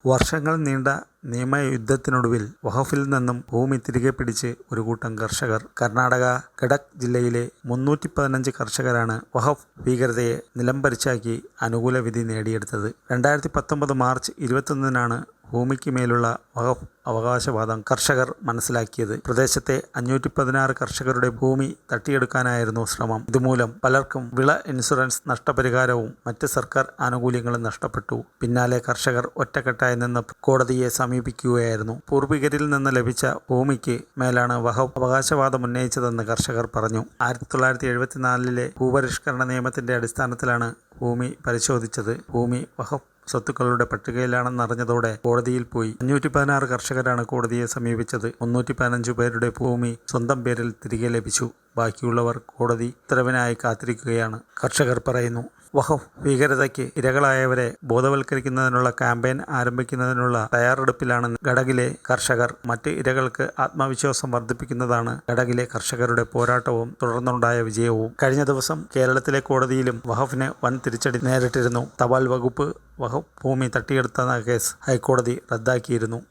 വർഷങ്ങൾ നീണ്ട നിയമയുദ്ധത്തിനൊടുവിൽ വഖഫിൽ നിന്നും ഭൂമി തിരികെ പിടിച്ച് ഒരു കൂട്ടം കർഷകർ. കർണാടക ഗഡക് ജില്ലയിലെ 315 കർഷകരാണ് വഖഫ് ഭീകരതയെ നിലംപരിശാക്കി അനുകൂല വിധി നേടിയെടുത്തത്. 2019 മാർച്ച് 21-നാണ് ഭൂമിക്ക് മേലുള്ള വഖഫ് അവകാശവാദം കർഷകർ മനസ്സിലാക്കിയത്. പ്രദേശത്തെ 516 കർഷകരുടെ ഭൂമി തട്ടിയെടുക്കാനായിരുന്നു ശ്രമം. ഇതുമൂലം പലർക്കും വിള ഇൻഷുറൻസ്, നഷ്ടപരിഹാരവും മറ്റ് സർക്കാർ ആനുകൂല്യങ്ങളും നഷ്ടപ്പെട്ടു. പിന്നാലെ കർഷകർ ഒറ്റക്കെട്ടായി നിന്ന് കോടതിയെ സമീപിക്കുകയായിരുന്നു. പൂർവികരിൽ നിന്ന് ലഭിച്ച ഭൂമിക്ക് മേലാണ് വഖഫ് അവകാശവാദം ഉന്നയിച്ചതെന്ന് കർഷകർ പറഞ്ഞു. 1974-ലെ ഭൂപരിഷ്കരണ നിയമത്തിന്റെ അടിസ്ഥാനത്തിലാണ് ഭൂമി പരിശോധിച്ചത്. ഭൂമി വഖഫ് സ്വത്തുക്കളുടെ പട്ടികയിലാണെന്നറിഞ്ഞതോടെ കോടതിയിൽ പോയി. 516 കർഷകരാണ് കോടതിയെ സമീപിച്ചത്. 315 പേരുടെ ഭൂമി സ്വന്തം പേരിൽ തിരികെ ലഭിച്ചു. ബാക്കിയുള്ളവർ കോടതി ഉത്തരവിനായി കാത്തിരിക്കുകയാണ്. കർഷകർ പറയുന്നു, വഖഫ് ഭീകരതയ്ക്ക് ഇരകളായവരെ ബോധവൽക്കരിക്കുന്നതിനുള്ള ക്യാമ്പയിൻ ആരംഭിക്കുന്നതിനുള്ള തയ്യാറെടുപ്പിലാണ് ഗഡകിലെ കർഷകർ. മറ്റ് ഇരകൾക്ക് ആത്മവിശ്വാസം വർദ്ധിപ്പിക്കുന്നതാണ് ഗഡകിലെ കർഷകരുടെ പോരാട്ടവും തുടർന്നുണ്ടായ വിജയവും. കഴിഞ്ഞ ദിവസം കേരളത്തിലെ കോടതിയിലും വഖഫിന് വൻ തിരിച്ചടി നേരിട്ടിരുന്നു. തപാൽ വകുപ്പ് വഖഫ് ഭൂമി തട്ടിയെടുത്ത കേസ് ഹൈക്കോടതി റദ്ദാക്കിയിരുന്നു.